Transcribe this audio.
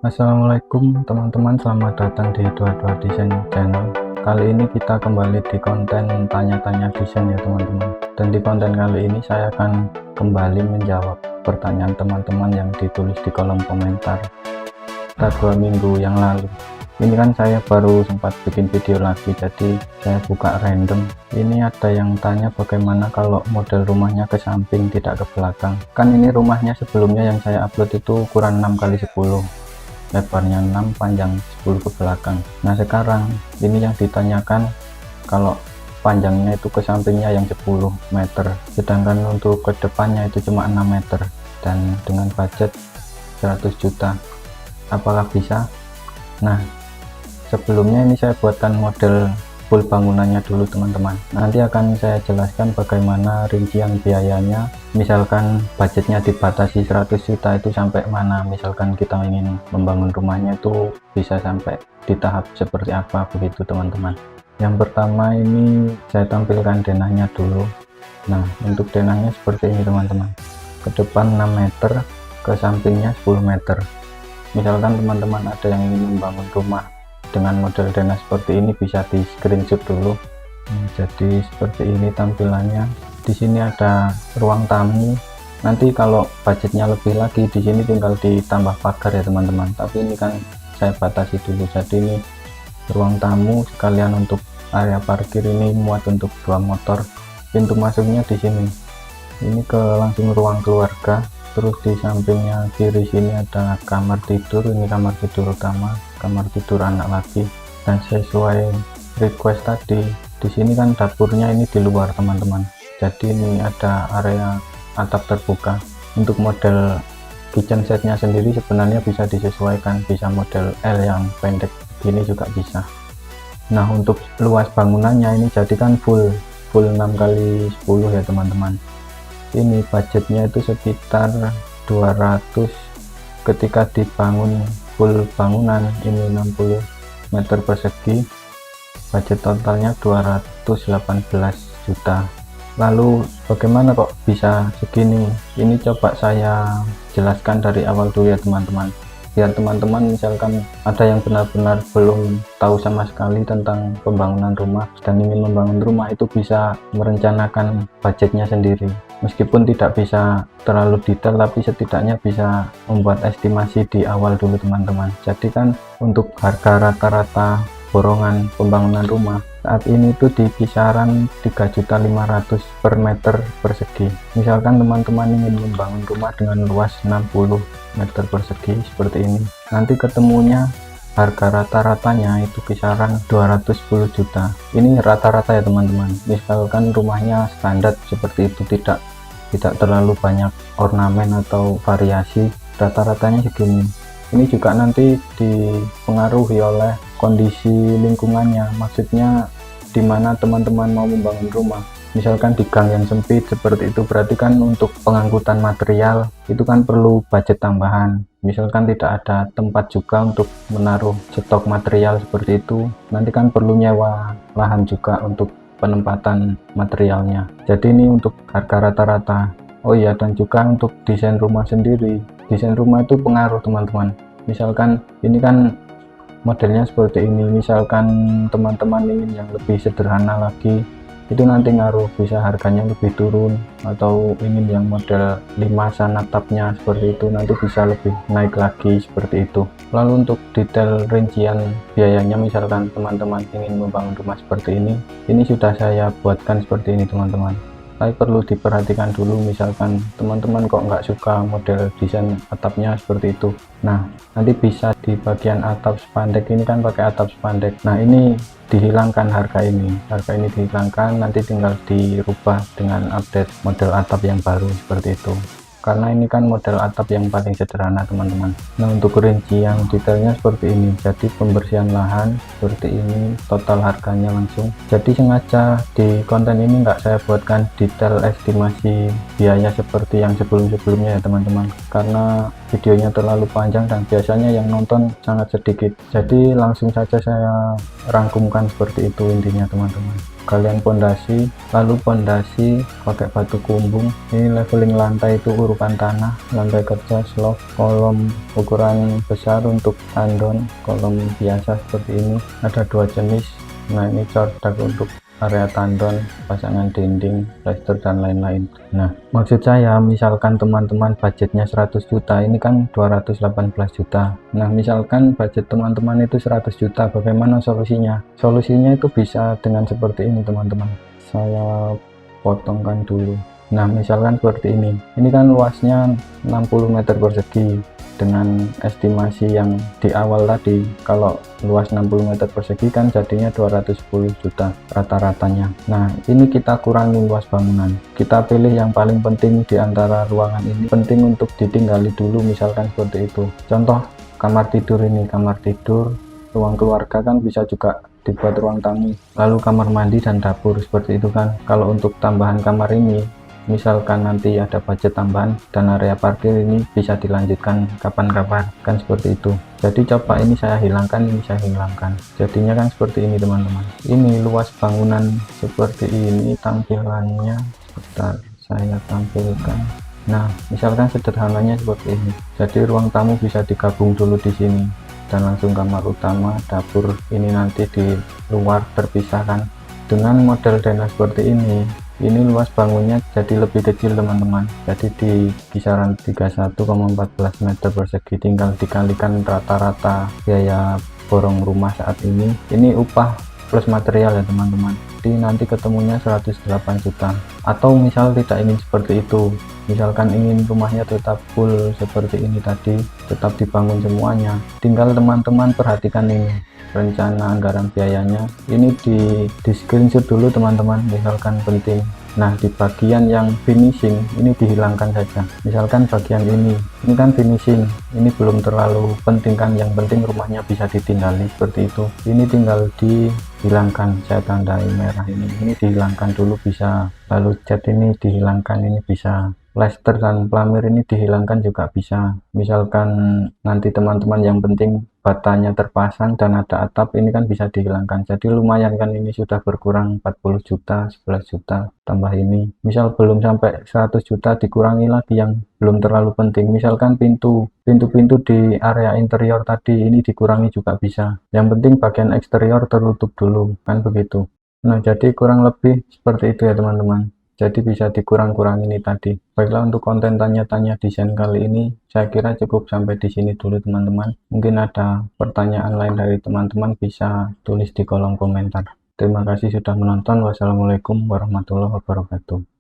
Assalamualaikum teman-teman, selamat datang di 22 Desain Channel. Kali ini kita kembali di konten tanya-tanya desain ya teman-teman. Dan di konten kali ini saya akan kembali menjawab pertanyaan teman-teman yang ditulis di kolom komentar sekitar 2 minggu yang lalu. Ini kan saya baru sempat bikin video lagi, jadi saya buka random. Ini ada yang tanya bagaimana kalau model rumahnya ke samping tidak ke belakang. Kan ini rumahnya sebelumnya yang saya upload itu ukuran 6x10, lebarnya 6, panjang 10 ke belakang. Nah sekarang ini yang ditanyakan kalau panjangnya itu ke sampingnya yang 10 meter, sedangkan untuk ke depannya itu cuma 6 meter, dan dengan budget 100 juta. Apakah bisa? Nah sebelumnya ini saya buatkan model full bangunannya dulu teman-teman. Nanti akan saya jelaskan bagaimana rincian biayanya. Misalkan budgetnya dibatasi 100 juta itu sampai mana, misalkan kita ingin membangun rumahnya itu bisa sampai di tahap seperti apa, begitu teman-teman. Yang pertama ini saya tampilkan denahnya dulu. Nah untuk denahnya seperti ini teman-teman, ke depan 6 meter, ke sampingnya 10 meter. Misalkan teman-teman ada yang ingin membangun rumah dengan model denah seperti ini, bisa di screenshot dulu. Jadi seperti ini tampilannya. Di sini ada ruang tamu. Nanti kalau budgetnya lebih lagi, di sini tinggal ditambah pagar ya teman-teman. Tapi ini kan saya batasi dulu. Jadi ini ruang tamu sekalian untuk area parkir, ini muat untuk 2 motor. Pintu masuknya di sini. Ini ke langsung ruang keluarga. Terus di sampingnya kiri sini ada kamar tidur. Ini kamar tidur utama, kamar tidur anak lagi. Dan sesuai request tadi, di sini kan dapurnya ini di luar teman-teman. Jadi ini ada area atap terbuka. Untuk model kitchen setnya sendiri sebenarnya bisa disesuaikan, bisa model L yang pendek gini juga bisa. Nah untuk luas bangunannya ini jadikan full 6x10 ya teman-teman. Ini budgetnya itu sekitar 200 ketika dibangun full bangunan. Ini 60 meter persegi, budget totalnya 218 juta. Lalu bagaimana kok bisa segini? Ini coba saya jelaskan dari awal dulu ya teman-teman, biar teman-teman misalkan ada yang benar-benar belum tahu sama sekali tentang pembangunan rumah dan ingin membangun rumah, itu bisa merencanakan budgetnya sendiri. Meskipun tidak bisa terlalu detail, tapi setidaknya bisa membuat estimasi di awal dulu teman-teman. Jadi kan untuk harga rata-rata borongan pembangunan rumah saat ini itu di kisaran 3.500.000 per meter persegi. Misalkan teman-teman ingin membangun rumah dengan luas 60 meter persegi seperti ini, nanti ketemunya harga rata-ratanya itu kisaran 210 juta. Ini rata-rata ya teman-teman. Misalkan rumahnya standar seperti itu, tidak terlalu banyak ornamen atau variasi, rata-ratanya segini. Ini juga nanti dipengaruhi oleh kondisi lingkungannya, maksudnya di mana teman-teman mau membangun rumah. Misalkan di gang yang sempit seperti itu, berarti kan untuk pengangkutan material itu kan perlu budget tambahan. Misalkan tidak ada tempat juga untuk menaruh stok material seperti itu, nanti kan perlu nyewa lahan juga untuk penempatan materialnya. Jadi ini untuk harga rata-rata. Oh iya, dan juga untuk desain rumah sendiri. Desain rumah itu pengaruh teman-teman. Misalkan ini kan modelnya seperti ini, misalkan teman-teman ingin yang lebih sederhana lagi, itu nanti ngaruh, bisa harganya lebih turun. Atau ingin yang model limasan atapnya seperti itu, nanti bisa lebih naik lagi seperti itu. Lalu untuk detail rincian biayanya, misalkan teman-teman ingin membangun rumah seperti ini sudah saya buatkan seperti ini teman-teman. Tapi perlu diperhatikan dulu, misalkan teman-teman kok nggak suka model desain atapnya seperti itu, nah nanti bisa di bagian atap spandek, ini kan pakai atap spandek. Nah ini dihilangkan, harga ini dihilangkan, nanti tinggal dirubah dengan update model atap yang baru seperti itu, karena ini kan model atap yang paling sederhana teman-teman. Nah untuk rincian detailnya seperti ini. Jadi pembersihan lahan seperti ini, total harganya langsung. Jadi sengaja di konten ini nggak saya buatkan detail estimasi biaya seperti yang sebelum-sebelumnya ya teman-teman, karena videonya terlalu panjang dan biasanya yang nonton sangat sedikit. Jadi langsung saja saya rangkumkan seperti itu intinya teman-teman. galian pondasi, lalu pondasi pakai batu kumbung. Ini leveling lantai itu urutan tanah, lantai kerja slop, kolom ukuran besar untuk tandon, kolom biasa seperti ini. Ada dua jenis. Nah, ini cordak untuk area tandon, pasangan dinding, plester dan lain-lain. Nah, maksud saya misalkan teman-teman budgetnya 100 juta, ini kan 218 juta. Nah, misalkan budget teman-teman itu 100 juta, bagaimana solusinya? Solusinya itu bisa dengan seperti ini teman-teman. Saya potongkan dulu. Nah, misalkan seperti ini. Ini kan luasnya 60 meter persegi. Dengan estimasi yang di awal tadi, kalau luas 60 meter persegi kan jadinya 210 juta rata-ratanya. Nah, ini kita kurangi luas bangunan, kita pilih yang paling penting di antara ruangan ini, penting untuk ditinggali dulu, misalkan seperti itu. Contoh kamar tidur, ini kamar tidur, ruang keluarga kan bisa juga dibuat ruang tamu, lalu kamar mandi dan dapur seperti itu kan. Kalau untuk tambahan kamar ini, misalkan nanti ada budget tambahan dan area parkir, ini bisa dilanjutkan kapan-kapan kan seperti itu. Jadi coba ini saya hilangkan, ini saya hilangkan, jadinya kan seperti ini teman-teman. Ini luas bangunan seperti ini tampilannya. Bentar, saya tampilkan. Nah, misalkan sederhananya seperti ini. Jadi ruang tamu bisa digabung dulu di sini dan langsung kamar utama, dapur ini nanti di luar terpisahkan. Dengan model denah seperti ini luas bangunnya jadi lebih kecil teman-teman, jadi di kisaran 31,14 meter persegi. Tinggal dikalikan rata-rata biaya borong rumah saat ini upah plus material ya teman-teman, jadi nanti ketemunya 108 juta. Atau misal tidak ingin seperti itu, misalkan ingin rumahnya tetap full seperti ini tadi, tetap dibangun semuanya, tinggal teman-teman perhatikan ini rencana anggaran biayanya, ini di screenshot dulu teman-teman, misalkan penting. Nah, di bagian yang finishing ini dihilangkan saja. Misalkan bagian ini kan finishing, ini belum terlalu penting kan, yang penting rumahnya bisa ditinggali seperti itu. Ini tinggal dihilangkan, saya tandai merah ini dihilangkan dulu bisa. Lalu cat ini dihilangkan, ini bisa. Plester dan plamir ini dihilangkan juga bisa. Misalkan nanti teman-teman yang penting batanya terpasang dan ada atap, ini kan bisa dihilangkan. Jadi lumayan kan, ini sudah berkurang 40 juta, 11 juta tambah ini. Misal belum sampai 100 juta, dikurangi lagi yang belum terlalu penting. Misalkan pintu-pintu di area interior tadi ini dikurangi juga bisa. Yang penting bagian eksterior tertutup dulu kan begitu. Nah, jadi kurang lebih seperti itu ya teman-teman. Jadi bisa dikurang-kurang ini tadi. Baiklah, untuk konten tanya-tanya desain kali ini saya kira cukup sampai di sini dulu teman-teman. Mungkin ada pertanyaan lain dari teman-teman, bisa tulis di kolom komentar. Terima kasih sudah menonton. Wassalamualaikum warahmatullahi wabarakatuh.